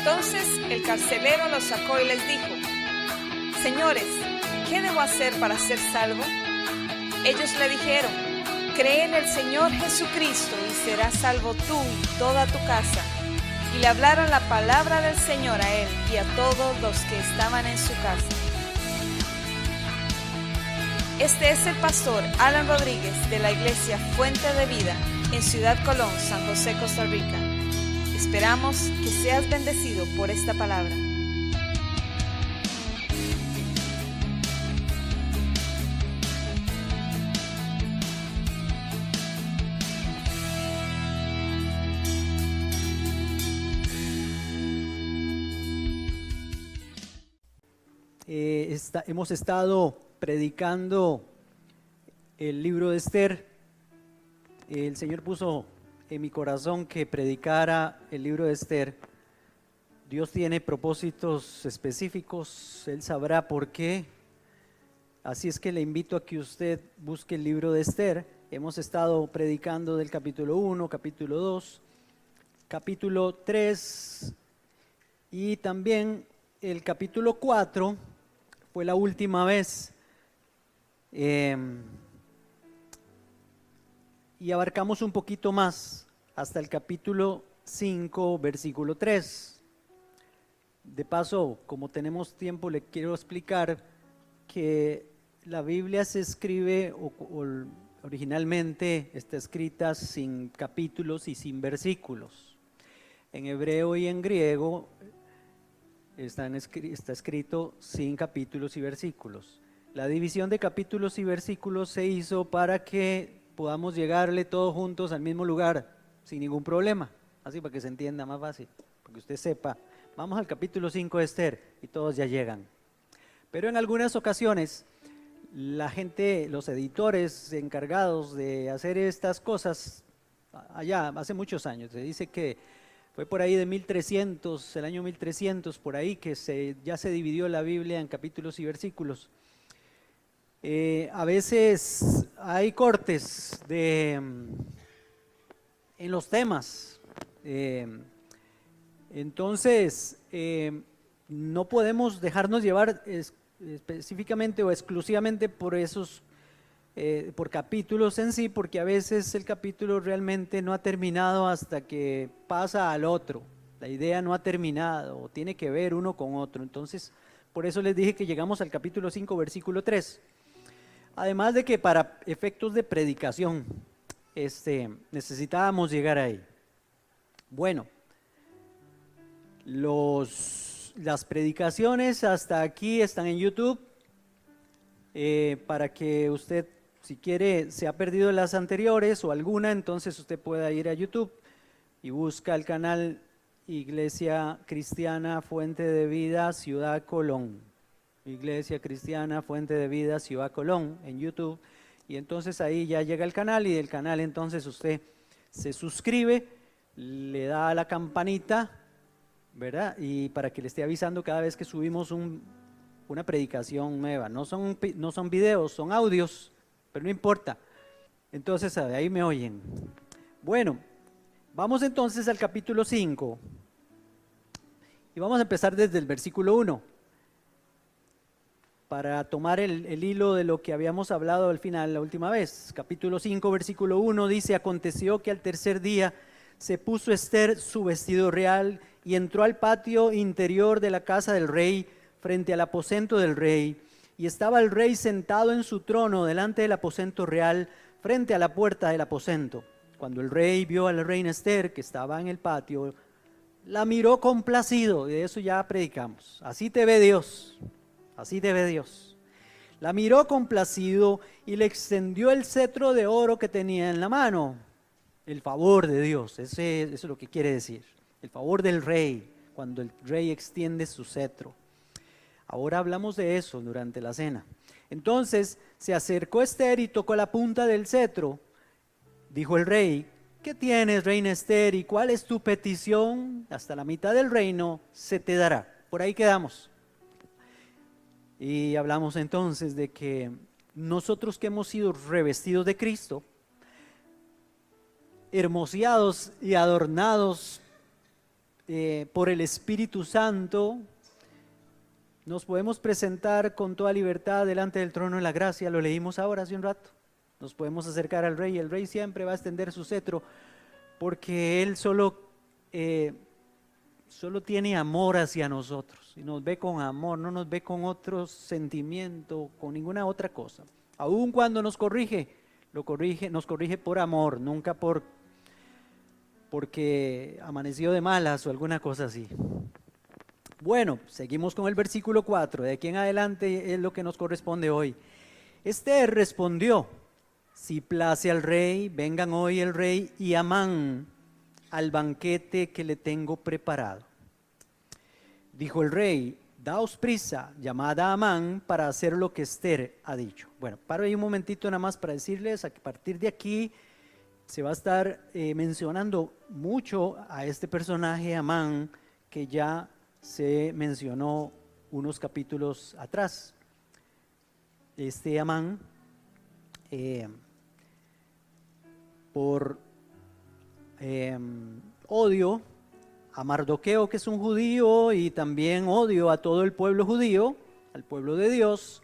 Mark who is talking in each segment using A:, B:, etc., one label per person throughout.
A: Entonces el carcelero los sacó y les dijo: Señores, ¿qué debo hacer para ser salvo? Ellos le dijeron: Cree en el Señor Jesucristo y serás salvo tú y toda tu casa. Y le hablaron la palabra del Señor a él y a todos los que estaban en su casa. Este es el pastor Alan Rodríguez de la iglesia Fuente de Vida en Ciudad Colón, San José, Costa Rica. Esperamos que seas bendecido por esta palabra.
B: Hemos estado predicando el libro de Esther. El Señor puso en mi corazón que predicara el libro de Esther. Dios tiene propósitos específicos, Él sabrá por qué. Así es que le invito a que usted busque el libro de Esther. Hemos estado predicando del capítulo 1, capítulo 2, capítulo 3 y también el capítulo 4 fue la última vez. Y abarcamos un poquito más hasta el capítulo 5, versículo 3. De paso, como tenemos tiempo, le quiero explicar que la Biblia se escribe originalmente está escrita sin capítulos y sin versículos. En hebreo y en griego está escrito sin capítulos y versículos. La división de capítulos y versículos se hizo para que podamos llegarle todos juntos al mismo lugar sin ningún problema, así para que se entienda más fácil, para que usted sepa, vamos al capítulo 5 de Esther y todos ya llegan. Pero en algunas ocasiones la gente, los editores encargados de hacer estas cosas, allá hace muchos años, se dice que fue por ahí de 1300, el año 1300, por ahí que ya se dividió la Biblia en capítulos y versículos. A veces hay cortes en los temas, entonces no podemos dejarnos llevar específicamente o exclusivamente por esos por capítulos en sí, porque a veces el capítulo realmente no ha terminado hasta que pasa al otro, la idea no ha terminado o tiene que ver uno con otro. Entonces por eso les dije que llegamos al capítulo 5 versículo 3. Además de que para efectos de predicación necesitábamos llegar ahí. Bueno, las predicaciones hasta aquí están en YouTube, para que usted, si quiere, se ha perdido las anteriores o alguna, entonces usted pueda ir a YouTube y busca el canal Iglesia Cristiana Fuente de Vida Ciudad Colón. Iglesia Cristiana Fuente de Vida Ciudad Colón en YouTube, y entonces ahí ya llega el canal, y del canal entonces usted se suscribe, le da a la campanita, ¿verdad? Y para que le esté avisando cada vez que subimos una predicación nueva. No son videos, son audios, pero no importa. Entonces de ahí me oyen. Bueno, vamos entonces al capítulo 5 y vamos a empezar desde el versículo 1 para tomar el hilo de lo que habíamos hablado al final la última vez. Capítulo 5, versículo 1 dice: aconteció que al tercer día se puso Esther su vestido real y entró al patio interior de la casa del rey, frente al aposento del rey, y estaba el rey sentado en su trono delante del aposento real, frente a la puerta del aposento. Cuando el rey vio a la reina Esther, que estaba en el patio, la miró complacido, y de eso ya predicamos. Así te ve Dios, así te ve Dios. La miró complacido y le extendió el cetro de oro que tenía en la mano. El favor de Dios, eso es lo que quiere decir. El favor del rey, cuando el rey extiende su cetro. Ahora hablamos de eso durante la cena. Entonces se acercó Esther y tocó la punta del cetro. Dijo el rey: ¿qué tienes, reina Esther, y cuál es tu petición? Hasta la mitad del reino se te dará. Por ahí quedamos. Y hablamos entonces de que nosotros que hemos sido revestidos de Cristo, hermoseados y adornados por el Espíritu Santo, nos podemos presentar con toda libertad delante del trono de la gracia. Lo leímos ahora hace un rato. Nos podemos acercar al Rey. El Rey siempre va a extender su cetro porque Él solo tiene amor hacia nosotros y nos ve con amor, no nos ve con otro sentimiento, con ninguna otra cosa. Aun cuando nos corrige, nos corrige por amor, nunca porque amaneció de malas o alguna cosa así. Bueno, seguimos con el versículo 4, de aquí en adelante es lo que nos corresponde hoy. Esther respondió: si place al rey, vengan hoy el rey y Amán al banquete que le tengo preparado. Dijo el rey: daos prisa, llamad a Amán para hacer lo que Esther ha dicho. Bueno, paro ahí un momentito nada más para decirles a que a partir de aquí se va a estar mencionando mucho a este personaje Amán, que ya se mencionó unos capítulos atrás. Este Amán, por odio a Mardoqueo, que es un judío, y también odio a todo el pueblo judío, al pueblo de Dios,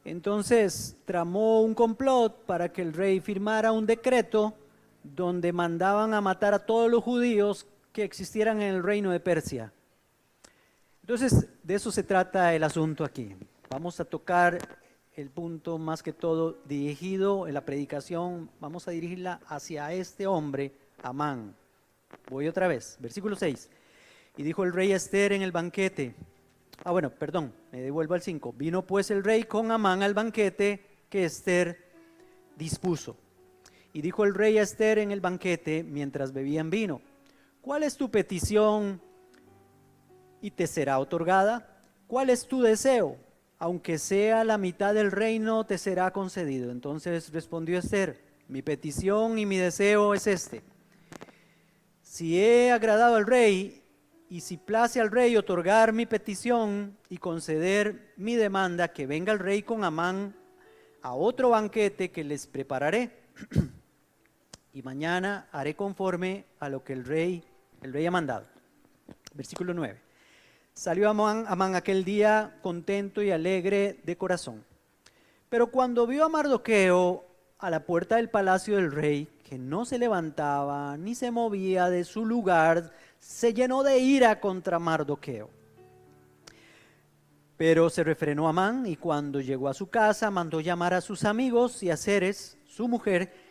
B: entonces tramó un complot para que el rey firmara un decreto donde mandaban a matar a todos los judíos que existieran en el reino de Persia. Entonces, de eso se trata el asunto aquí. Vamos a tocar el punto más que todo dirigido en la predicación, vamos a dirigirla hacia este hombre, Amán. Voy otra vez, versículo 6. Y dijo el rey a Esther en el banquete, me devuelvo al 5. Vino pues el rey con Amán al banquete que Esther dispuso. Y dijo el rey a Esther en el banquete mientras bebían vino: ¿cuál es tu petición y te será otorgada? ¿Cuál es tu deseo? Aunque sea la mitad del reino, te será concedido. Entonces respondió Esther: mi petición y mi deseo es este: si he agradado al rey, y si place al rey otorgar mi petición y conceder mi demanda, que venga el rey con Amán a otro banquete que les prepararé. Y mañana haré conforme a lo que el rey ha mandado. Versículo 9. Salió Amán aquel día contento y alegre de corazón. Pero cuando vio a Mardoqueo a la puerta del palacio del rey, que no se levantaba ni se movía de su lugar, se llenó de ira contra Mardoqueo. Pero se refrenó Amán, y cuando llegó a su casa mandó llamar a sus amigos y a Zeres, su mujer,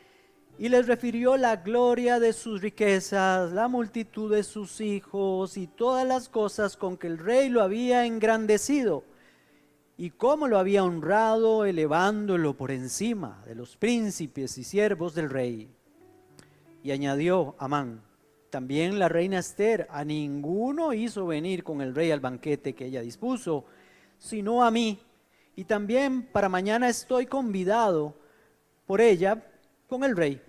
B: y les refirió la gloria de sus riquezas, la multitud de sus hijos y todas las cosas con que el rey lo había engrandecido, y cómo lo había honrado, elevándolo por encima de los príncipes y siervos del rey. Y añadió Amán: también la reina Esther a ninguno hizo venir con el rey al banquete que ella dispuso, sino a mí, y también para mañana estoy convidado por ella con el rey.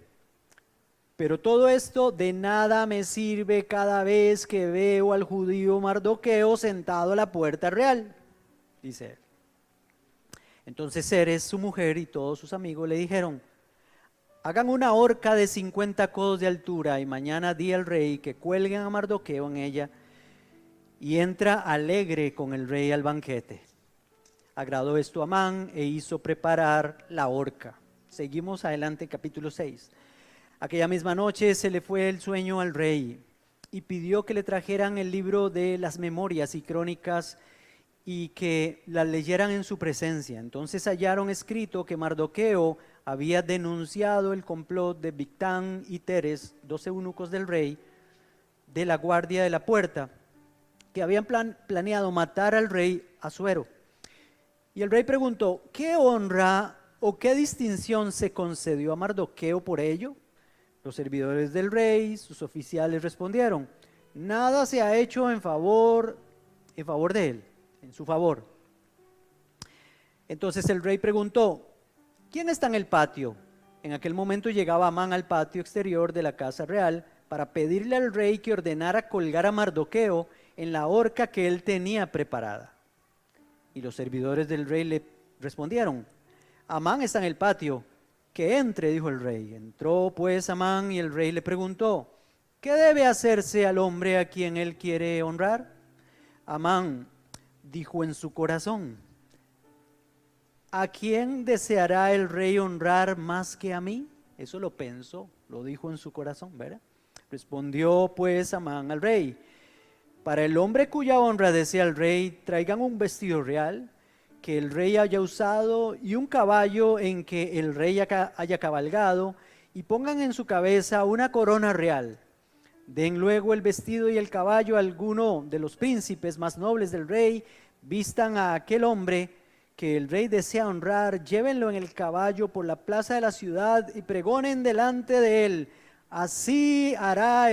B: Pero todo esto de nada me sirve cada vez que veo al judío Mardoqueo sentado a la puerta real, dice él. Entonces Zeres, su mujer, y todos sus amigos le dijeron: hagan una horca de 50 codos de altura, y mañana di al rey que cuelguen a Mardoqueo en ella, y entra alegre con el rey al banquete. Agradó esto a Amán e hizo preparar la horca. Seguimos adelante, capítulo 6. Aquella misma noche se le fue el sueño al rey y pidió que le trajeran el libro de las memorias y crónicas y que las leyeran en su presencia. Entonces hallaron escrito que Mardoqueo había denunciado el complot de Bigtán y Teres, 12 eunucos del rey, de la guardia de la puerta, que habían planeado matar al rey Asuero. Y el rey preguntó: ¿qué honra o qué distinción se concedió a Mardoqueo por ello? Los servidores del rey, sus oficiales, respondieron: nada se ha hecho en favor de él, en su favor. Entonces el rey preguntó: ¿quién está en el patio? En aquel momento llegaba Amán al patio exterior de la casa real para pedirle al rey que ordenara colgar a Mardoqueo en la horca que él tenía preparada. Y los servidores del rey le respondieron: Amán está en el patio. Que entre, dijo el rey. Entró pues Amán y el rey le preguntó: ¿qué debe hacerse al hombre a quien él quiere honrar? Amán dijo en su corazón: ¿a quién deseará el rey honrar más que a mí? Eso lo pensó, lo dijo en su corazón, ¿verdad? Respondió pues Amán al rey: para el hombre cuya honra desea el rey, traigan un vestido real que el rey haya usado y un caballo en que el rey haya cabalgado, y pongan en su cabeza una corona real. Den luego el vestido y el caballo a alguno de los príncipes más nobles del rey, vistan a aquel hombre que el rey desea honrar, llévenlo en el caballo por la plaza de la ciudad y pregonen delante de él: así se hará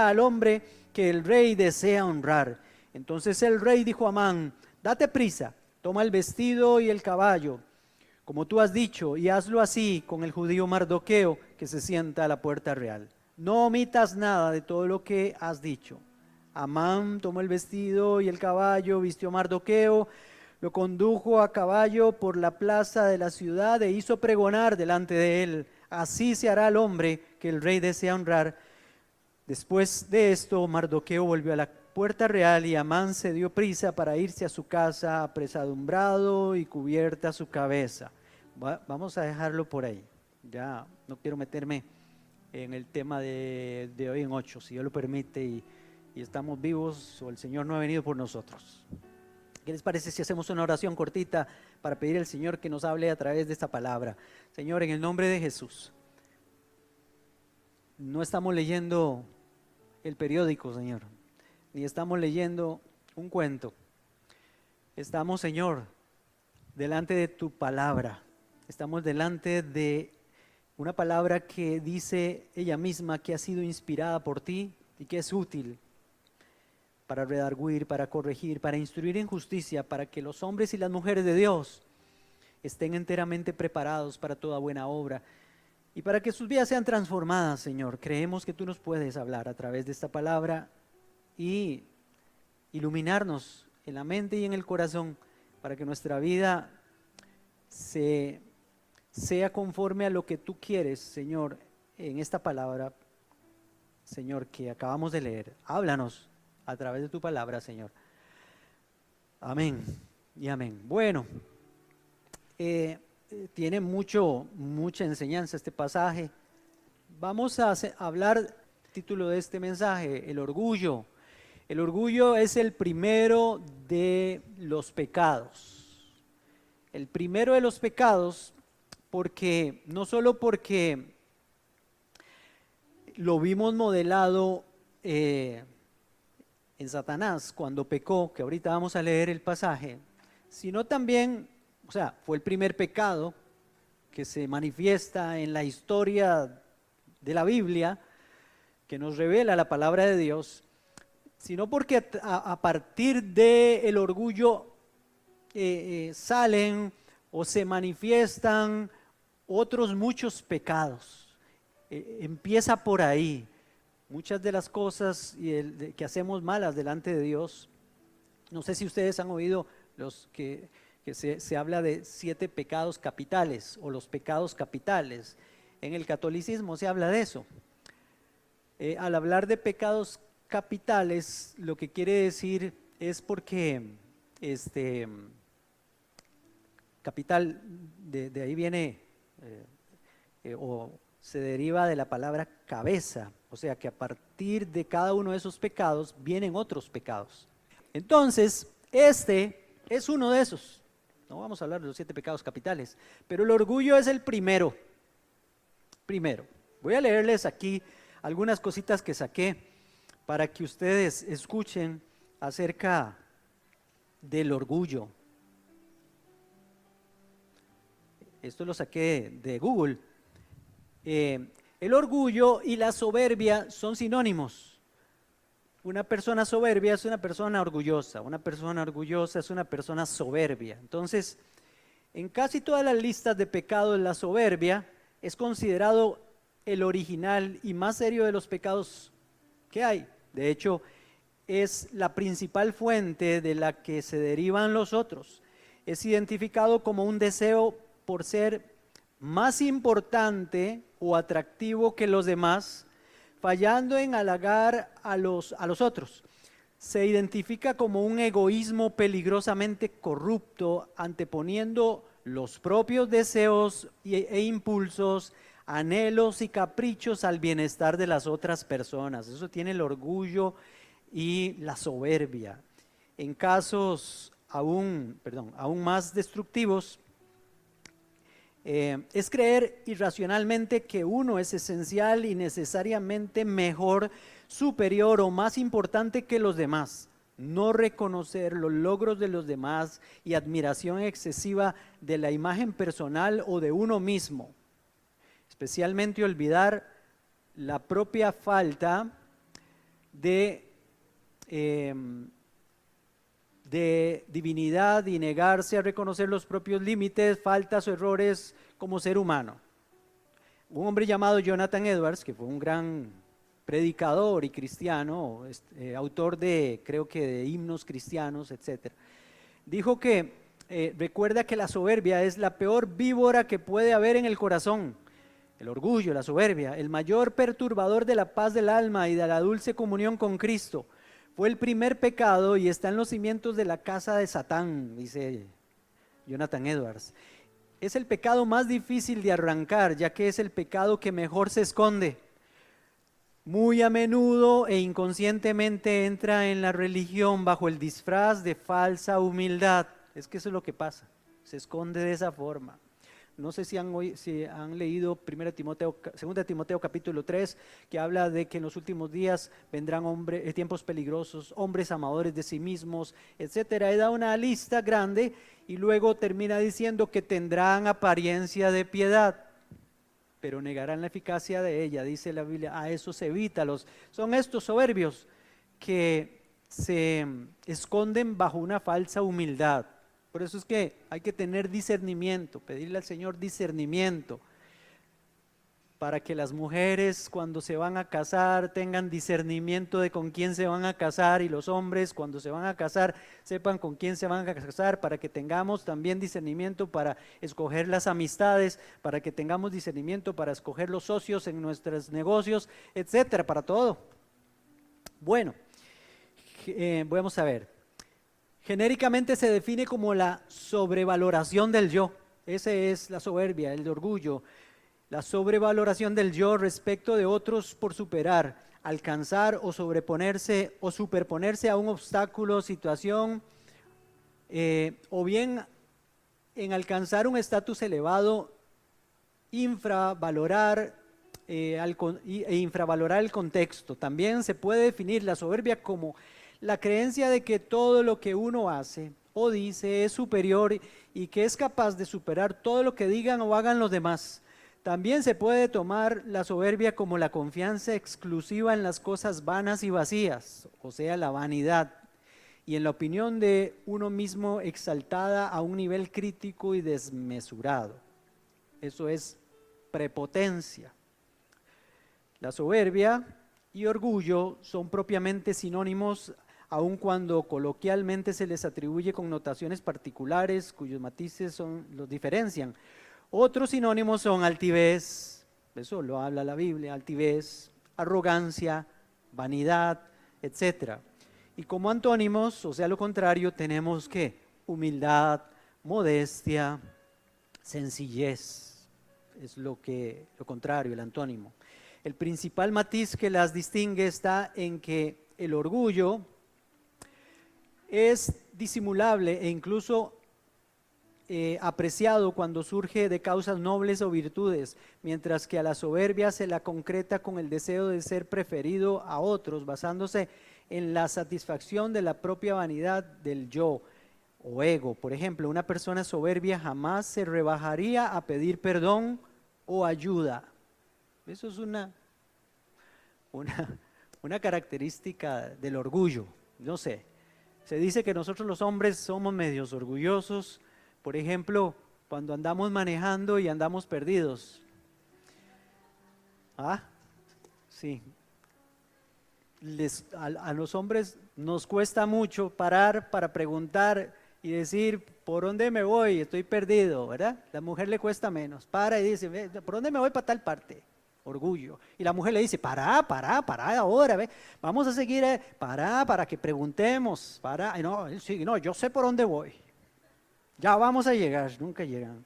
B: al hombre que el rey desea honrar. Entonces el rey dijo a Amán: date prisa, toma el vestido y el caballo, como tú has dicho, y hazlo así con el judío Mardoqueo, que se sienta a la puerta real. No omitas nada de todo lo que has dicho. Amán tomó el vestido y el caballo, vistió a Mardoqueo, lo condujo a caballo por la plaza de la ciudad e hizo pregonar delante de él: así se hará al hombre que el rey desea honrar. Después de esto, Mardoqueo volvió a la puerta real y Amán se dio prisa para irse a su casa, apesadumbrado y cubierta su cabeza. Vamos a dejarlo por ahí. Ya no quiero meterme en el tema de hoy en 8, si Dios lo permite y estamos vivos o el Señor no ha venido por nosotros. ¿Qué les parece si hacemos una oración cortita para pedir al Señor que nos hable a través de esta palabra? Señor, en el nombre de Jesús, no estamos leyendo el periódico, Señor, ni estamos leyendo un cuento. Estamos, Señor, delante de tu palabra. Estamos delante de una palabra que dice ella misma que ha sido inspirada por ti y que es útil para redarguir, para corregir, para instruir en justicia, para que los hombres y las mujeres de Dios estén enteramente preparados para toda buena obra y para que sus vidas sean transformadas, Señor. Creemos que tú nos puedes hablar a través de esta palabra y iluminarnos en la mente y en el corazón para que nuestra vida sea conforme a lo que tú quieres, Señor, en esta palabra, Señor, que acabamos de leer. Háblanos a través de tu palabra, Señor. Amén y amén. Bueno, tiene mucha enseñanza este pasaje. Vamos a hablar, el título de este mensaje, el orgullo. El orgullo es el primero de los pecados. El primero de los pecados, porque no solo porque lo vimos modelado en Satanás cuando pecó, que ahorita vamos a leer el pasaje, sino también, o sea, fue el primer pecado que se manifiesta en la historia de la Biblia, que nos revela la palabra de Dios, sino porque a partir del orgullo salen o se manifiestan otros muchos pecados. Empieza por ahí. Muchas de las cosas que hacemos malas delante de Dios, no sé si ustedes han oído los que se habla de 7 pecados capitales o los pecados capitales. En el catolicismo se habla de eso. Al hablar de pecados capitales, lo que quiere decir es porque capital de ahí viene o se deriva de la palabra cabeza, o sea que a partir de cada uno de esos pecados vienen otros pecados. Entonces, este es uno de esos. No vamos a hablar de los 7 pecados capitales, pero el orgullo es el primero. Voy a leerles aquí algunas cositas que saqué para que ustedes escuchen acerca del orgullo. Esto lo saqué de Google. El orgullo y la soberbia son sinónimos. Una persona soberbia es una persona orgullosa, una persona orgullosa es una persona soberbia. Entonces, en casi todas las listas de pecados, la soberbia es considerado el original y más serio de los pecados que hay. De hecho, es la principal fuente de la que se derivan los otros. Es identificado como un deseo por ser más importante o atractivo que los demás, fallando en halagar a los otros. Se identifica como un egoísmo peligrosamente corrupto, anteponiendo los propios deseos e impulsos, anhelos y caprichos al bienestar de las otras personas. Eso tiene el orgullo y la soberbia. En casos aún más destructivos, es creer irracionalmente que uno es esencial y necesariamente mejor, superior o más importante que los demás. No reconocer los logros de los demás y admiración excesiva de la imagen personal o de uno mismo. Especialmente olvidar la propia falta de divinidad y negarse a reconocer los propios límites, faltas o errores como ser humano. Un hombre llamado Jonathan Edwards, que fue un gran predicador y cristiano, autor de, creo que de himnos cristianos, etc., dijo que recuerda que la soberbia es la peor víbora que puede haber en el corazón. El orgullo, la soberbia, el mayor perturbador de la paz del alma y de la dulce comunión con Cristo. Fue el primer pecado y está en los cimientos de la casa de Satán, dice Jonathan Edwards. Es el pecado más difícil de arrancar, ya que es el pecado que mejor se esconde. Muy a menudo e inconscientemente entra en la religión bajo el disfraz de falsa humildad. Es que eso es lo que pasa, se esconde de esa forma. No sé si han leído 2 Timoteo capítulo 3, que habla de que en los últimos días vendrán tiempos peligrosos, hombres amadores de sí mismos, etcétera. He dado una lista grande y luego termina diciendo que tendrán apariencia de piedad, pero negarán la eficacia de ella, dice la Biblia. A eso se evita. Son estos soberbios que se esconden bajo una falsa humildad. Por eso es que hay que tener discernimiento, pedirle al Señor discernimiento, para que las mujeres cuando se van a casar tengan discernimiento de con quién se van a casar, y los hombres cuando se van a casar sepan con quién se van a casar, para que tengamos también discernimiento para escoger las amistades, para que tengamos discernimiento para escoger los socios en nuestros negocios, etcétera, para todo. Bueno, vamos a ver. Genéricamente se define como la sobrevaloración del yo. Esa es la soberbia, el orgullo. La sobrevaloración del yo respecto de otros por superar, alcanzar o sobreponerse o superponerse a un obstáculo, situación, o bien en alcanzar un estatus elevado, infravalorar e infravalorar el contexto. También se puede definir la soberbia como la creencia de que todo lo que uno hace o dice es superior y que es capaz de superar todo lo que digan o hagan los demás. También se puede tomar la soberbia como la confianza exclusiva en las cosas vanas y vacías, o sea, la vanidad, y en la opinión de uno mismo exaltada a un nivel crítico y desmesurado. Eso es prepotencia. La soberbia y orgullo son propiamente sinónimos, aun cuando coloquialmente se les atribuye connotaciones particulares cuyos matices los diferencian. Otros sinónimos son altivez, eso lo habla la Biblia, altivez, arrogancia, vanidad, etc. Y como antónimos, o sea, lo contrario, tenemos que humildad, modestia, sencillez, es lo contrario, el antónimo. El principal matiz que las distingue está en que el orgullo es disimulable e incluso apreciado cuando surge de causas nobles o virtudes, mientras que a la soberbia se la concreta con el deseo de ser preferido a otros, basándose en la satisfacción de la propia vanidad del yo o ego. Por ejemplo, una persona soberbia jamás se rebajaría a pedir perdón o ayuda. Eso es una característica del orgullo, no sé. Se dice que nosotros los hombres somos medios orgullosos, por ejemplo, cuando andamos manejando y andamos perdidos. Sí. A los hombres nos cuesta mucho parar para preguntar y decir, ¿por dónde me voy? Estoy perdido, ¿verdad? La mujer le cuesta menos. Para y dice, ¿por dónde me voy para tal parte? orgullo. Y la mujer le dice, pará ahora, ve, vamos a seguir, pará para que preguntemos, pará. Y no, él sigue, no, yo sé por dónde voy. Ya vamos a llegar, nunca llegan.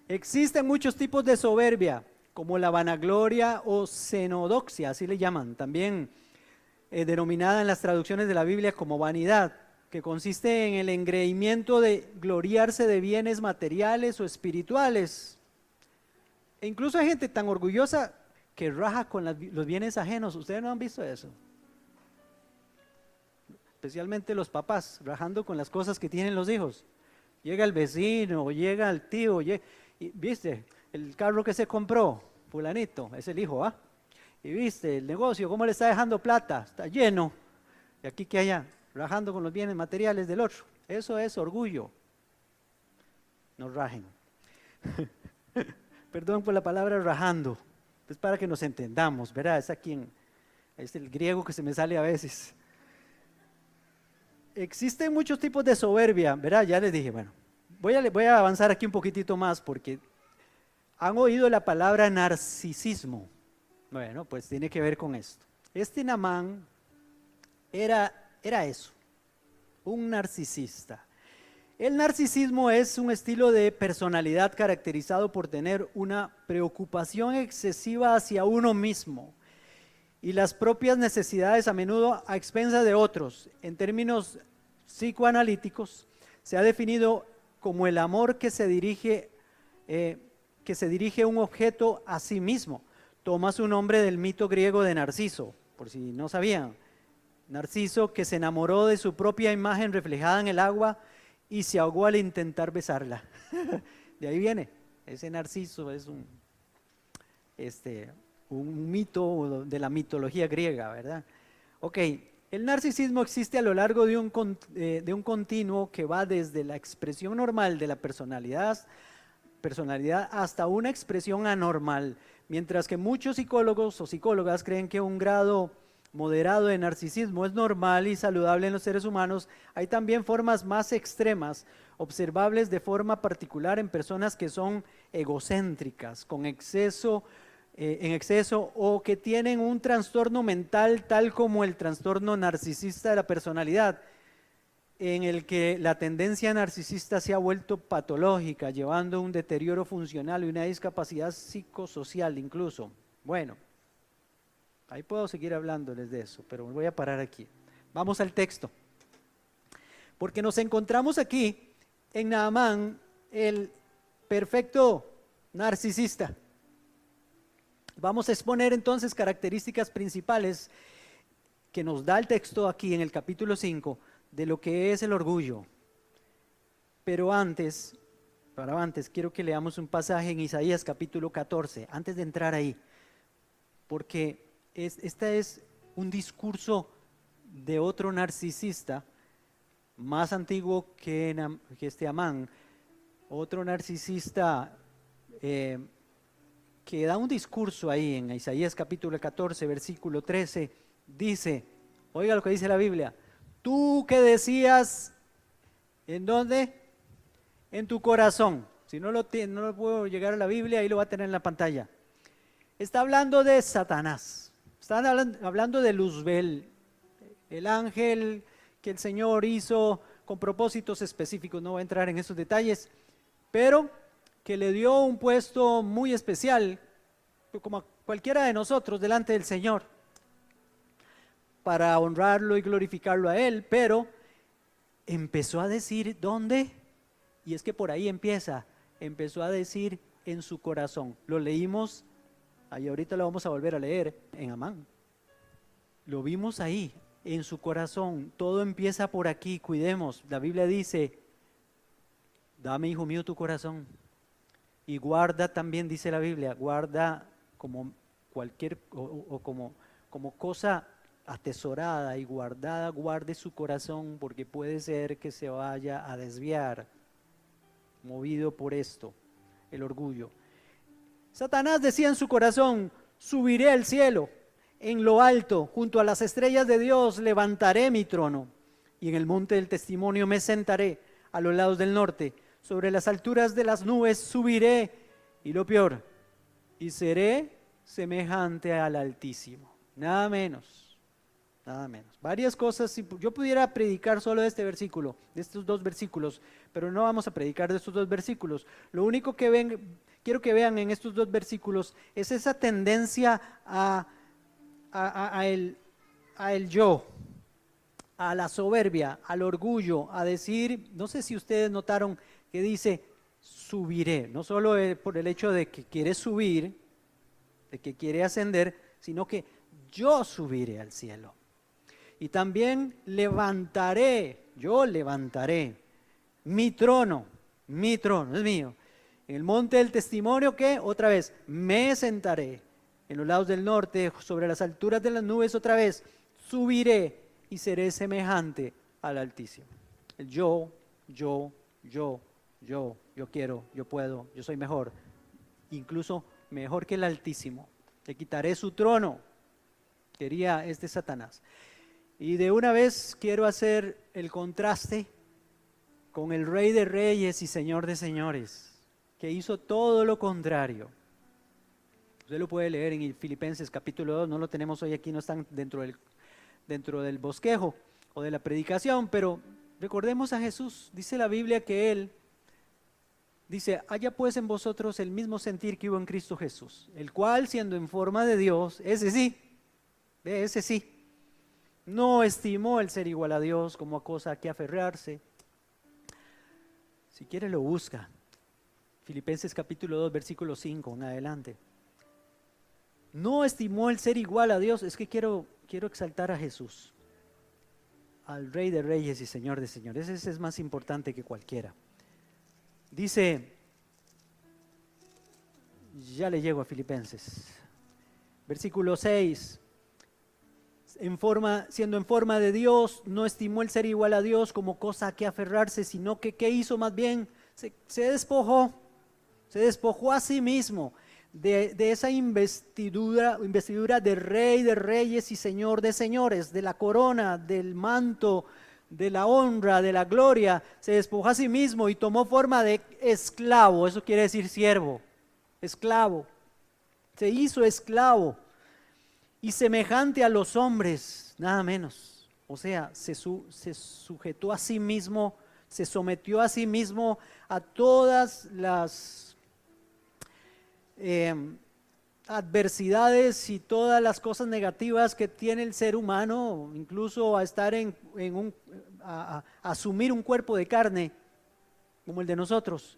B: Existen muchos tipos de soberbia, como la vanagloria o xenodoxia, así le llaman, también denominada en las traducciones de la Biblia como vanidad, que consiste en el engreimiento de gloriarse de bienes materiales o espirituales. E incluso hay gente tan orgullosa que raja con los bienes ajenos. ¿Ustedes no han visto eso? Especialmente los papás, rajando con las cosas que tienen los hijos. Llega el vecino, llega el tío, y viste, el carro que se compró, fulanito, es el hijo, ¿ah? Y viste, el negocio, cómo le está dejando plata, está lleno. Y aquí que allá, rajando con los bienes materiales del otro. Eso es orgullo. No rajen. Perdón por la palabra rajando. Es para que nos entendamos, ¿verdad? Es el griego que se me sale a veces. Existen muchos tipos de soberbia, ¿verdad? Ya les dije, bueno, voy a avanzar aquí un poquitito más porque han oído la palabra narcisismo. Bueno, pues tiene que ver con esto. Naamán era eso, un narcisista. El narcisismo es un estilo de personalidad caracterizado por tener una preocupación excesiva hacia uno mismo y las propias necesidades a menudo a expensas de otros. En términos psicoanalíticos, se ha definido como el amor que se dirige un objeto a sí mismo. Toma su nombre del mito griego de Narciso, por si no sabían. Narciso, que se enamoró de su propia imagen reflejada en el agua y se ahogó al intentar besarla. De ahí viene, ese Narciso es un mito de la mitología griega, ¿verdad? Ok, el narcisismo existe a lo largo de un continuo que va desde la expresión normal de la personalidad hasta una expresión anormal, mientras que muchos psicólogos o psicólogas creen que un grado moderado de narcisismo es normal y saludable en los seres humanos. Hay también formas más extremas, observables de forma particular en personas que son egocéntricas, en exceso o que tienen un trastorno mental tal como el trastorno narcisista de la personalidad, en el que la tendencia narcisista se ha vuelto patológica, llevando a un deterioro funcional y una discapacidad psicosocial incluso. Bueno, ahí puedo seguir hablándoles de eso, pero me voy a parar aquí. Vamos al texto. Porque nos encontramos aquí en Naamán, el perfecto narcisista. Vamos a exponer entonces características principales que nos da el texto aquí en el capítulo 5 de lo que es el orgullo. Pero antes quiero que leamos un pasaje en Isaías capítulo 14, antes de entrar ahí, porque este es un discurso de otro narcisista más antiguo que Naamán, otro narcisista que da un discurso ahí en Isaías capítulo 14, versículo 13, dice, oiga lo que dice la Biblia, tú que decías, ¿en dónde? En tu corazón. Si no lo puedo llegar a la Biblia, ahí lo va a tener en la pantalla. Está hablando de Satanás, está hablando de Luzbel, el ángel que el Señor hizo con propósitos específicos, no voy a entrar en esos detalles, pero que le dio un puesto muy especial, como a cualquiera de nosotros delante del Señor, para honrarlo y glorificarlo a Él, pero empezó a decir, ¿dónde? Y es que por ahí empezó a decir en su corazón. Lo leímos, ahí ahorita lo vamos a volver a leer, en Amán. Lo vimos ahí, en su corazón. Todo empieza por aquí, cuidemos. La Biblia dice, dame, hijo mío, tu corazón. Y guarda también, dice la Biblia, guarda como cualquier, como cosa atesorada y guardada, guarde su corazón, porque puede ser que se vaya a desviar, movido por esto, el orgullo. Satanás decía en su corazón, subiré al cielo, en lo alto, junto a las estrellas de Dios, levantaré mi trono, y en el monte del testimonio me sentaré, a los lados del norte, sobre las alturas de las nubes subiré, y lo peor, y seré semejante al Altísimo. Nada menos, nada menos. Varias cosas, si yo pudiera predicar solo de este versículo, de estos dos versículos, pero no vamos a predicar de estos dos versículos. Lo único que quiero que vean en estos dos versículos es esa tendencia a el yo, a la soberbia, al orgullo, a decir, no sé si ustedes notaron que dice, subiré, no solo por el hecho de que quiere subir, de que quiere ascender, sino que yo subiré al cielo. Y también yo levantaré mi trono es mío. En el monte del testimonio, ¿qué? Otra vez, me sentaré. En los lados del norte, sobre las alturas de las nubes, otra vez, subiré y seré semejante al Altísimo. El yo quiero, yo puedo, yo soy mejor, incluso mejor que el Altísimo. Le quitaré su trono, quería Satanás. Y de una vez quiero hacer el contraste con el Rey de Reyes y Señor de Señores, que hizo todo lo contrario. Usted lo puede leer en Filipenses capítulo 2, no lo tenemos hoy aquí, no están dentro del bosquejo o de la predicación, pero recordemos a Jesús. Dice la Biblia que Él dice, haya pues en vosotros el mismo sentir que hubo en Cristo Jesús, el cual siendo en forma de Dios, ese sí, no estimó el ser igual a Dios como a cosa a que aferrarse. Si quiere lo busca, Filipenses capítulo 2, versículo 5 en adelante. No estimó el ser igual a Dios. Es que quiero exaltar a Jesús, al Rey de Reyes y Señor de Señores. Ese es más importante que cualquiera. Dice, ya le llego a Filipenses, versículo 6, siendo en forma de Dios, no estimó el ser igual a Dios como cosa a que aferrarse, sino que ¿qué hizo más bien? Se despojó a sí mismo de esa investidura de Rey de Reyes y Señor de Señores, de la corona, del manto, de la honra, de la gloria. Se despojó a sí mismo y tomó forma de esclavo. Eso quiere decir siervo, esclavo. Se hizo esclavo y semejante a los hombres, nada menos. O sea, se sujetó a sí mismo, se sometió a sí mismo a todas las adversidades y todas las cosas negativas que tiene el ser humano, incluso a estar a asumir un cuerpo de carne como el de nosotros.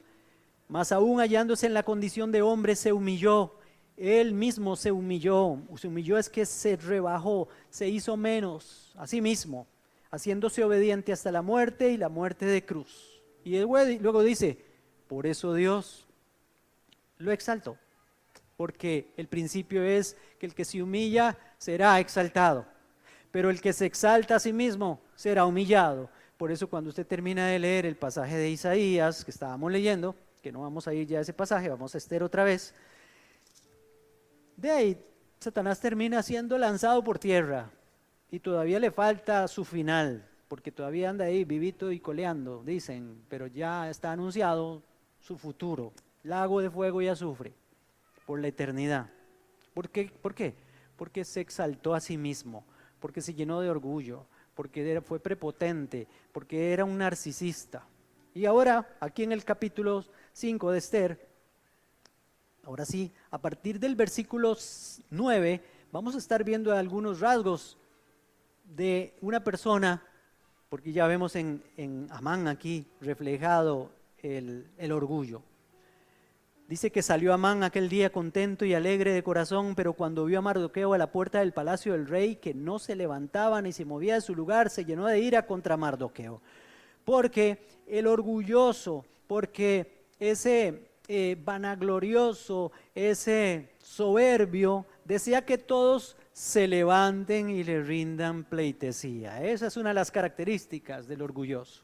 B: Más aún hallándose en la condición de hombre, se humilló. Él mismo se humilló es que se rebajó, se hizo menos a sí mismo, haciéndose obediente hasta la muerte y la muerte de cruz. Y luego dice, por eso Dios lo exaltó, porque el principio es que el que se humilla será exaltado, pero el que se exalta a sí mismo será humillado. Por eso cuando usted termina de leer el pasaje de Isaías que estábamos leyendo, que no vamos a ir ya a ese pasaje, vamos a Esther otra vez, de ahí Satanás termina siendo lanzado por tierra y todavía le falta su final, porque todavía anda ahí vivito y coleando, dicen, pero ya está anunciado su futuro, lago de fuego y azufre por la eternidad. ¿Por qué? Porque se exaltó a sí mismo, porque se llenó de orgullo, porque fue prepotente, porque era un narcisista. Y ahora, aquí en el capítulo 5 de Esther, ahora sí, a partir del versículo 9, vamos a estar viendo algunos rasgos de una persona, porque ya vemos en Amán aquí reflejado el orgullo. Dice que salió Amán aquel día contento y alegre de corazón, pero cuando vio a Mardoqueo a la puerta del palacio del rey, que no se levantaba ni se movía de su lugar, se llenó de ira contra Mardoqueo. Porque el orgulloso, porque ese vanaglorioso, ese soberbio, desea que todos se levanten y le rindan pleitesía. Esa es una de las características del orgulloso.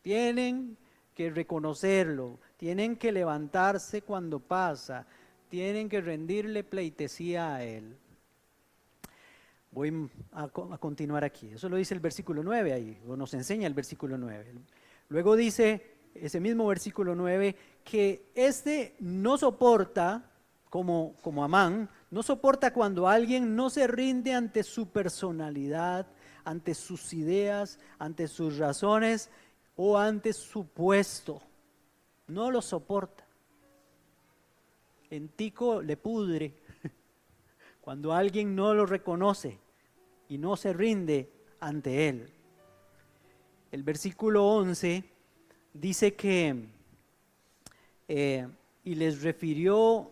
B: Tienen que reconocerlo, tienen que levantarse cuando pasa, tienen que rendirle pleitesía a él. Voy a continuar aquí. Eso lo dice el versículo 9 ahí, o nos enseña el versículo 9. Luego dice ese mismo versículo 9 que no soporta como Amán, no soporta cuando alguien no se rinde ante su personalidad, ante sus ideas, ante sus razones o ante su puesto. No lo soporta. En Tico le pudre cuando alguien no lo reconoce y no se rinde ante él. El versículo 11 dice que, y les refirió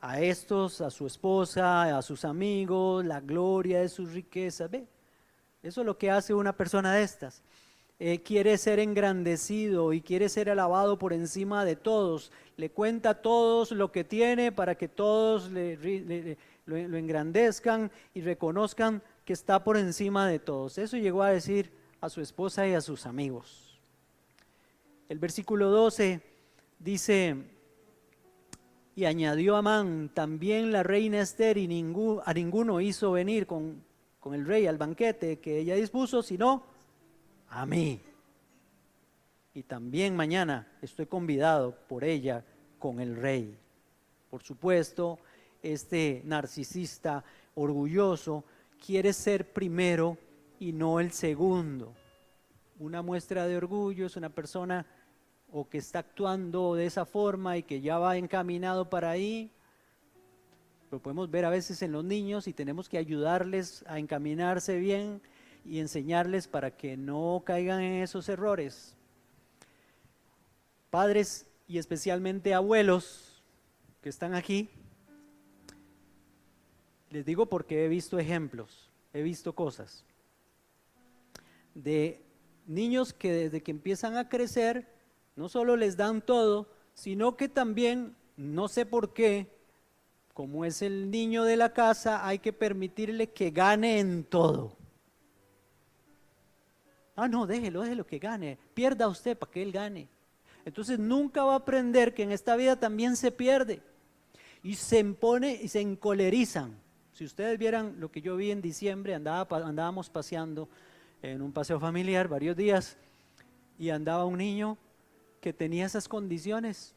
B: a estos, a su esposa, a sus amigos, la gloria de sus riquezas. ¿Ve? Eso es lo que hace una persona de estas. Quiere ser engrandecido y quiere ser alabado por encima de todos. Le cuenta a todos lo que tiene para que todos lo engrandezcan y reconozcan que está por encima de todos. Eso llegó a decir a su esposa y a sus amigos. El versículo 12 dice: y añadió Amán, también la reina Ester y a ninguno hizo venir con el rey al banquete que ella dispuso, sino a mí. Y también mañana estoy convidado por ella con el rey. Por supuesto, este narcisista orgulloso quiere ser primero y no el segundo. Una muestra de orgullo es una persona o que está actuando de esa forma y que ya va encaminado para ahí. Lo podemos ver a veces en los niños y tenemos que ayudarles a encaminarse bien y enseñarles para que no caigan en esos errores. Padres y especialmente abuelos que están aquí, les digo porque he visto ejemplos, he visto cosas de niños que desde que empiezan a crecer no solo les dan todo, sino que también, no sé por qué, como es el niño de la casa, hay que permitirle que gane en todo. Ah, no, déjelo que gane, pierda usted para que él gane. Entonces nunca va a aprender que en esta vida también se pierde y se impone y se encolerizan. Si ustedes vieran lo que yo vi en diciembre, andábamos paseando en un paseo familiar varios días y andaba un niño que tenía esas condiciones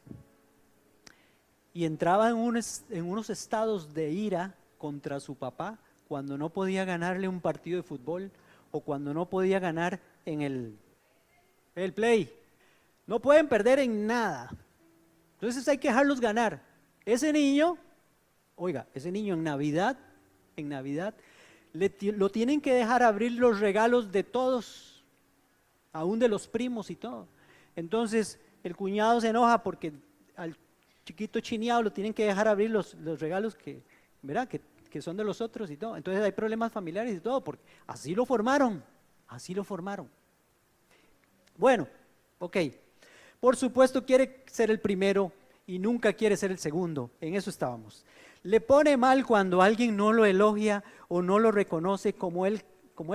B: y entraba en unos estados de ira contra su papá cuando no podía ganarle un partido de fútbol o cuando no podía ganar en el play. No pueden perder en nada. Entonces hay que dejarlos ganar. Ese niño, oiga, ese niño en Navidad, lo tienen que dejar abrir los regalos de todos, aún de los primos y todo. Entonces el cuñado se enoja porque al chiquito chineado lo tienen que dejar abrir los regalos ¿verdad? Que son de los otros y todo. Entonces hay problemas familiares y todo, porque así lo formaron. Bueno, ok. Por supuesto quiere ser el primero y nunca quiere ser el segundo. En eso estábamos. Le pone mal cuando alguien no lo elogia o no lo reconoce como él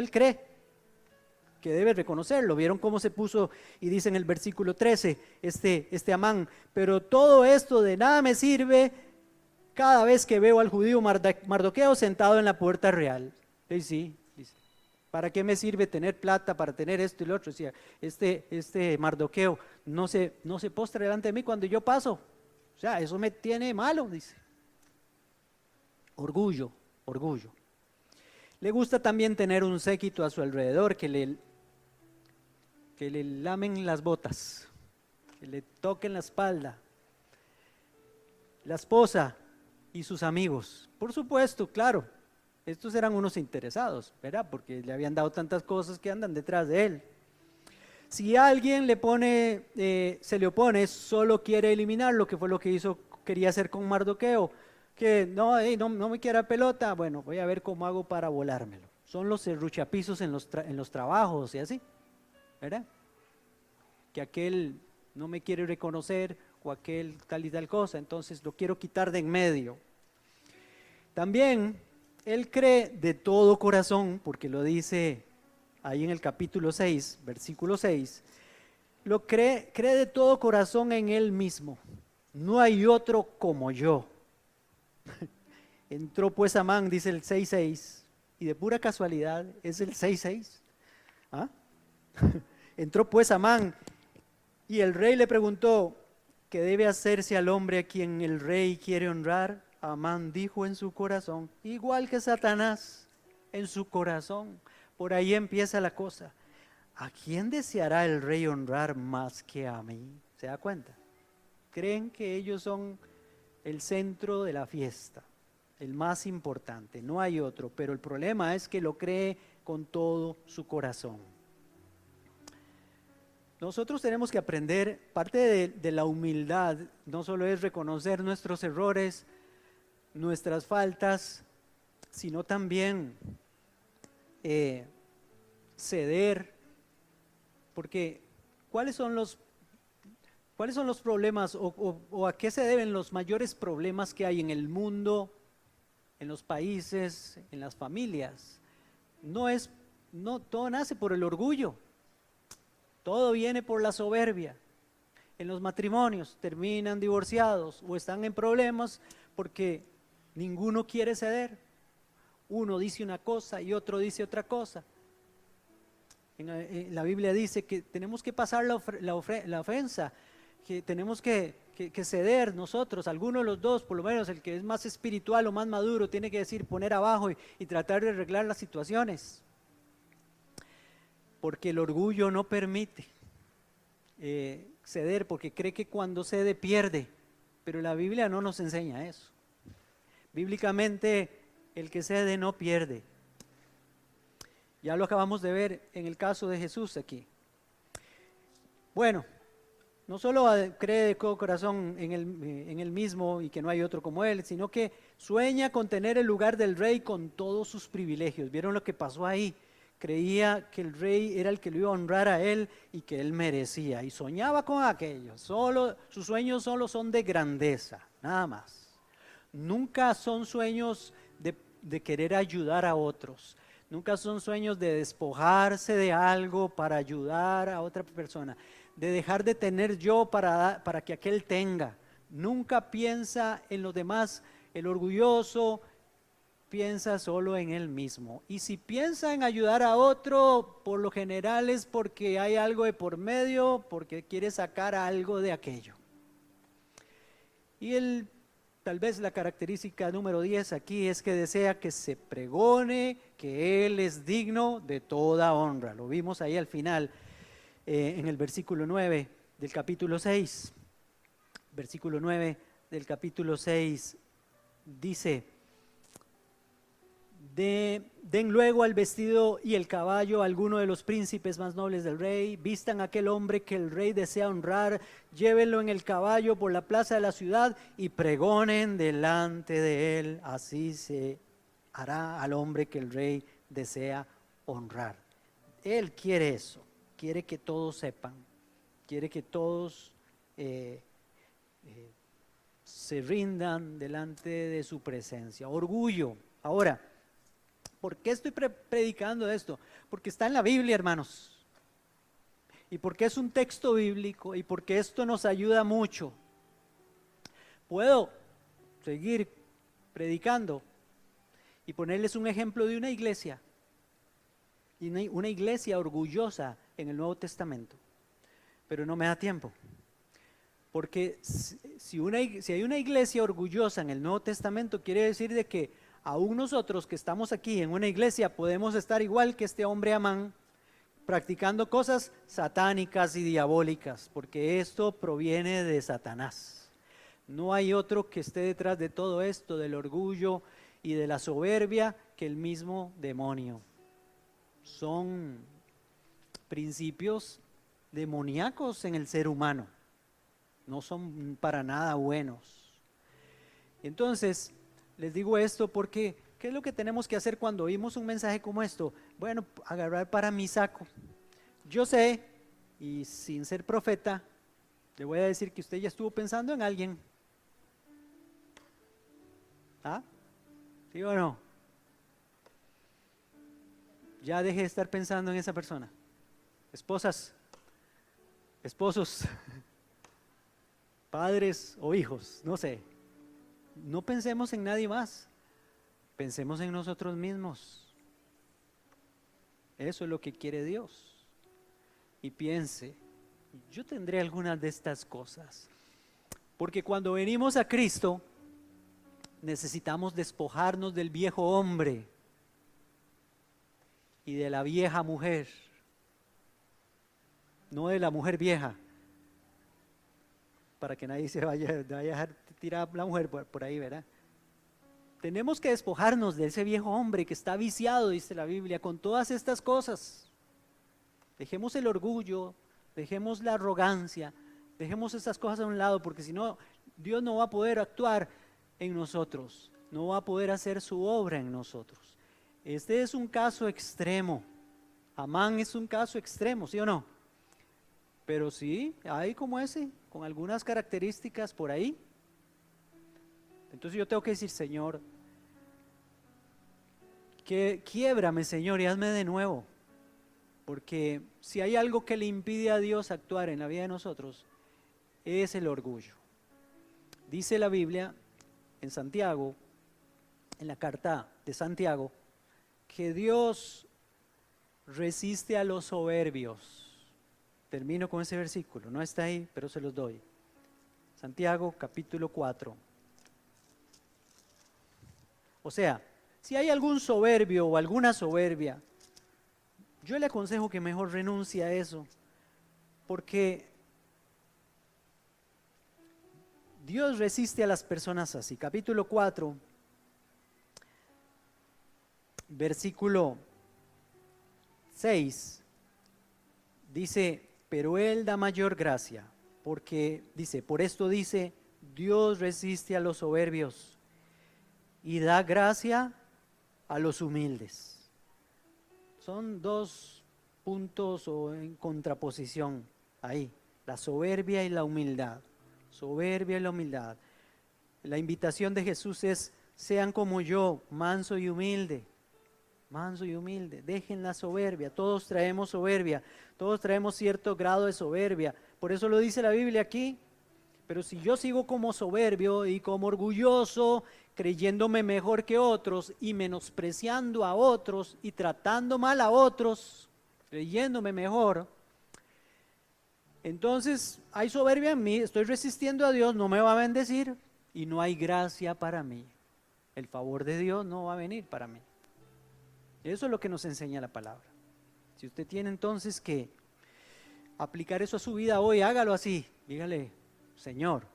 B: cree que debe reconocerlo. ¿Vieron cómo se puso? Y dice en el versículo 13, este Amán: pero todo esto de nada me sirve cada vez que veo al judío Mardoqueo sentado en la puerta real. Sí, dice, ¿para qué me sirve tener plata para tener esto y lo otro? Decía, este Mardoqueo no se postra delante de mí cuando yo paso. O sea, eso me tiene malo, dice. Orgullo. Le gusta también tener un séquito a su alrededor que le lamen las botas, que le toquen la espalda. La esposa y sus amigos, por supuesto, claro, estos eran unos interesados, ¿verdad? Porque le habían dado tantas cosas que andan detrás de él. Si alguien se le opone, solo quiere eliminarlo, que fue lo que quería hacer con Mardoqueo, que no me quiera pelota, bueno, voy a ver cómo hago para volármelo. Son los serruchapizos en los trabajos y así, ¿verdad? Que aquel no me quiere reconocer o aquel tal y tal cosa, entonces lo quiero quitar de en medio. También él cree de todo corazón, porque lo dice ahí en el capítulo 6, versículo 6, cree de todo corazón en él mismo. No hay otro como yo. Entró pues Amán, dice el 6:6, y de pura casualidad es el 6:6. ¿Ah? Entró pues Amán, y el rey le preguntó: ¿qué debe hacerse al hombre a quien el rey quiere honrar? Amán dijo en su corazón, igual que Satanás en su corazón. Por ahí empieza la cosa. ¿A quién deseará el rey honrar más que a mí? ¿Se da cuenta? Creen que ellos son el centro de la fiesta, el más importante, no hay otro, pero el problema es que lo cree con todo su corazón. Nosotros tenemos que aprender, parte de la humildad, no solo es reconocer nuestros errores, nuestras faltas, sino también ceder, porque ¿cuáles son los problemas o a qué se deben los mayores problemas que hay en el mundo, en los países, en las familias? No todo nace por el orgullo, todo viene por la soberbia. En los matrimonios terminan divorciados o están en problemas porque ninguno quiere ceder. Uno dice una cosa y otro dice otra cosa. En la Biblia dice que tenemos que pasar la ofensa, que tenemos que ceder nosotros, alguno de los dos, por lo menos el que es más espiritual o más maduro, tiene que decir, poner abajo y tratar de arreglar las situaciones. Porque el orgullo no permite ceder, porque cree que cuando cede pierde, pero la Biblia no nos enseña eso. Bíblicamente el que cede no pierde. Ya lo acabamos de ver en el caso de Jesús aquí. Bueno, no solo cree de todo corazón en él mismo y que no hay otro como él, sino que sueña con tener el lugar del rey con todos sus privilegios. ¿Vieron lo que pasó ahí? Creía que el rey era el que lo iba a honrar a él y que él merecía. Y soñaba con aquello. Sus sueños solo son de grandeza, nada más. Nunca son sueños de querer ayudar a otros. Nunca son sueños de despojarse de algo para ayudar a otra persona, de dejar de tener yo para que aquel tenga. Nunca piensa en los demás. El orgulloso piensa solo en él mismo. Y si piensa en ayudar a otro, por lo general es porque hay algo de por medio, porque quiere sacar algo de aquello. Y tal vez la característica número 10 aquí es que desea que se pregone que Él es digno de toda honra. Lo vimos ahí al final, en el versículo 9 del capítulo 6. Versículo 9 del capítulo 6 dice: Den luego al vestido y el caballo a alguno de los príncipes más nobles del rey, vistan a aquel hombre que el rey desea honrar, llévenlo en el caballo por la plaza de la ciudad y pregonen delante de él. Así se hará al hombre que el rey desea honrar. Él quiere eso, quiere que todos sepan, quiere que todos se rindan delante de su presencia. Orgullo. Ahora, ¿por qué estoy predicando esto? Porque está en la Biblia, hermanos. Y porque es un texto bíblico y porque esto nos ayuda mucho. Puedo seguir predicando y ponerles un ejemplo de una iglesia. Y una iglesia orgullosa en el Nuevo Testamento. Pero no me da tiempo. Porque si hay una iglesia orgullosa en el Nuevo Testamento, quiere decir de que aún nosotros que estamos aquí en una iglesia podemos estar igual que este hombre Amán, practicando cosas satánicas y diabólicas, porque esto proviene de Satanás. No hay otro que esté detrás de todo esto, del orgullo y de la soberbia, que el mismo demonio. Son principios demoníacos en el ser humano, no son para nada buenos. Entonces, les digo esto porque, ¿qué es lo que tenemos que hacer cuando oímos un mensaje como esto? Bueno, agarrar para mi saco. Yo sé, y sin ser profeta, le voy a decir que usted ya estuvo pensando en alguien. ¿Ah? ¿Sí o no? Ya deje de estar pensando en esa persona. Esposas, esposos, padres o hijos, no sé. No pensemos en nadie más, pensemos en nosotros mismos. Eso es lo que quiere Dios. Y piense, yo tendré algunas de estas cosas. Porque cuando venimos a Cristo, necesitamos despojarnos del viejo hombre y de la vieja mujer, no de la mujer vieja, para que nadie se vaya a dejar tirar la mujer por ahí, ¿verdad? Tenemos que despojarnos de ese viejo hombre que está viciado, dice la Biblia, con todas estas cosas. Dejemos el orgullo, dejemos la arrogancia, dejemos esas cosas a un lado, porque si no, Dios no va a poder actuar en nosotros, no va a poder hacer su obra en nosotros. Este es un caso extremo. Amán es un caso extremo, ¿sí o no? Pero sí, hay como ese, con algunas características por ahí. Entonces yo tengo que decir, Señor, que quiébrame, Señor, y hazme de nuevo. Porque si hay algo que le impide a Dios actuar en la vida de nosotros, es el orgullo. Dice la Biblia en Santiago, en la carta de Santiago, que Dios resiste a los soberbios. Termino con ese versículo, no está ahí, pero se los doy. Santiago capítulo 4. O sea, si hay algún soberbio o alguna soberbia, yo le aconsejo que mejor renuncie a eso, porque Dios resiste a las personas así. Capítulo 4, versículo 6, dice, pero Él da mayor gracia, porque dice, por esto dice, Dios resiste a los soberbios y da gracia a los humildes. Son dos puntos o en contraposición ahí, la soberbia y la humildad. Soberbia y la humildad. La invitación de Jesús es, sean como yo, manso y humilde. Manso y humilde, dejen la soberbia. Todos traemos soberbia, todos traemos cierto grado de soberbia. Por eso lo dice la Biblia aquí. Pero si yo sigo como soberbio y como orgulloso, creyéndome mejor que otros y menospreciando a otros y tratando mal a otros, creyéndome mejor, entonces hay soberbia en mí, estoy resistiendo a Dios, no me va a bendecir y no hay gracia para mí. El favor de Dios no va a venir para mí. Eso es lo que nos enseña la palabra. Si usted tiene entonces que aplicar eso a su vida hoy, hágalo así, dígale, Señor,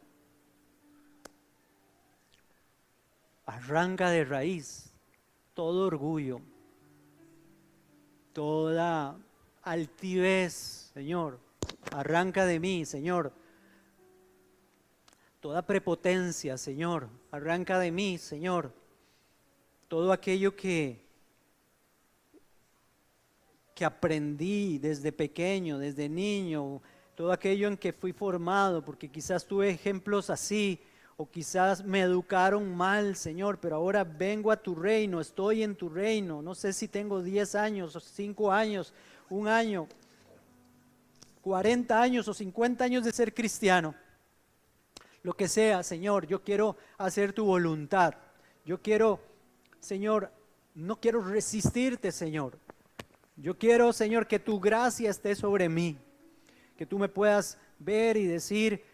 B: arranca de raíz todo orgullo, toda altivez, Señor, arranca de mí, Señor, toda prepotencia, Señor, arranca de mí, Señor, todo aquello que aprendí desde pequeño, desde niño, todo aquello en que fui formado, porque quizás tuve ejemplos así, o quizás me educaron mal, Señor, pero ahora vengo a tu reino, estoy en tu reino, no sé si tengo 10 años, o 5 años, 1 año, 40 años o 50 años de ser cristiano. Lo que sea, Señor, yo quiero hacer tu voluntad, yo quiero, Señor, no quiero resistirte, Señor. Yo quiero, Señor, que tu gracia esté sobre mí, que tú me puedas ver y decir,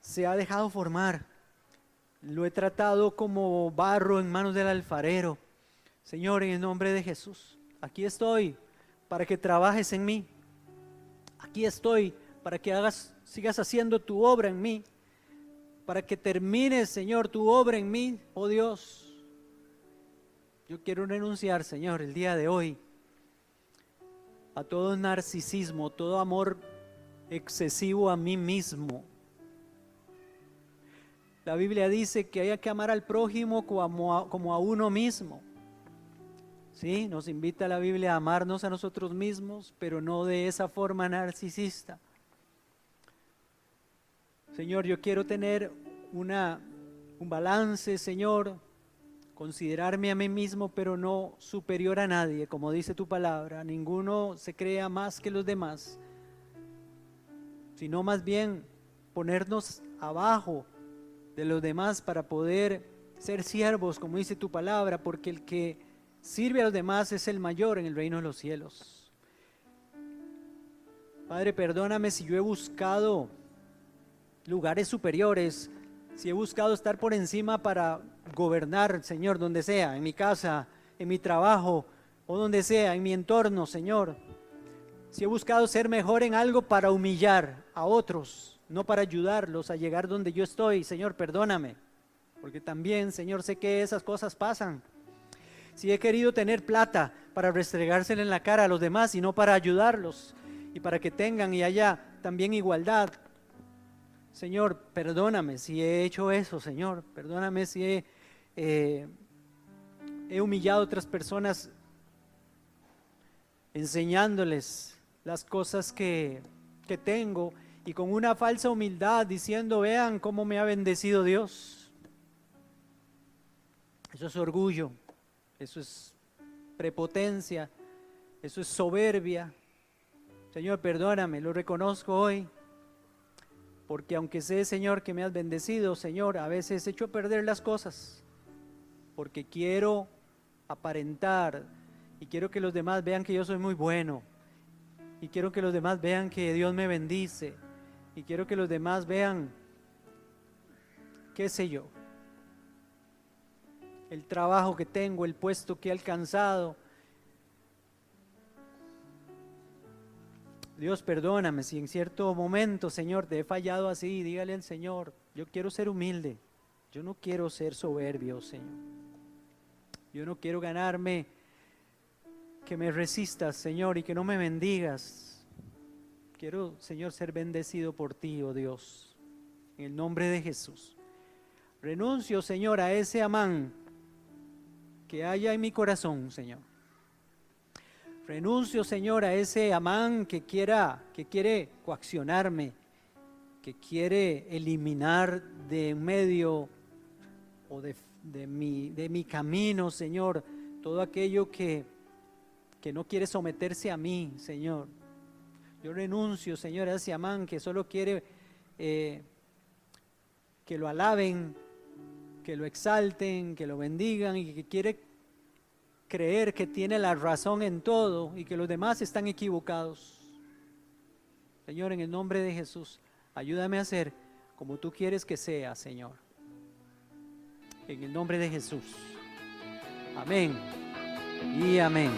B: se ha dejado formar, lo he tratado como barro en manos del alfarero. Señor, en el nombre de Jesús, aquí estoy para que trabajes en mí, aquí estoy para que sigas haciendo tu obra en mí, para que termines, Señor, tu obra en mí, oh Dios. Yo quiero renunciar, Señor, el día de hoy a todo narcisismo, todo amor excesivo a mí mismo. La Biblia dice que hay que amar al prójimo como a uno mismo. Sí, nos invita la Biblia a amarnos a nosotros mismos, pero no de esa forma narcisista. Señor, yo quiero tener un balance, Señor, considerarme a mí mismo, pero no superior a nadie, como dice tu palabra. Ninguno se crea más que los demás, sino más bien ponernos abajo de los demás para poder ser siervos, como dice tu palabra, porque el que sirve a los demás es el mayor en el reino de los cielos. Padre, perdóname si yo he buscado lugares superiores, si he buscado estar por encima para gobernar, Señor, donde sea, en mi casa, en mi trabajo o donde sea, en mi entorno, Señor. Si he buscado ser mejor en algo para humillar a otros, no para ayudarlos a llegar donde yo estoy, Señor, perdóname. Porque también, Señor, sé que esas cosas pasan. Si he querido tener plata para restregársela en la cara a los demás y no para ayudarlos y para que tengan y haya también igualdad, Señor, perdóname si he hecho eso, Señor. Perdóname si he humillado a otras personas enseñándoles las cosas que tengo y con una falsa humildad diciendo, vean cómo me ha bendecido Dios. Eso es orgullo, eso es prepotencia, eso es soberbia. Señor, perdóname, lo reconozco hoy, porque aunque sé, Señor, que me has bendecido, Señor, a veces he hecho perder las cosas, porque quiero aparentar y quiero que los demás vean que yo soy muy bueno, y quiero que los demás vean que Dios me bendice, y quiero que los demás vean, qué sé yo, el trabajo que tengo, el puesto que he alcanzado. Dios, perdóname si en cierto momento, Señor, te he fallado así. Dígale al Señor, yo quiero ser humilde, yo no quiero ser soberbio, Señor. Yo no quiero ganarme que me resistas, Señor, y que no me bendigas. Quiero, Señor, ser bendecido por ti, oh Dios, en el nombre de Jesús. Renuncio, Señor, a ese Amán que haya en mi corazón, Señor. Renuncio, Señor, a ese Amán que quiere coaccionarme, que quiere eliminar de en medio o de mi camino, Señor, todo aquello que no quiere someterse a mí, Señor. Yo renuncio, Señor, a ese Amán que solo quiere que lo alaben, que lo exalten, que lo bendigan y que quiere creer que tiene la razón en todo y que los demás están equivocados. Señor, en el nombre de Jesús, ayúdame a ser como tú quieres que sea, Señor. En el nombre de Jesús. Amén y amén.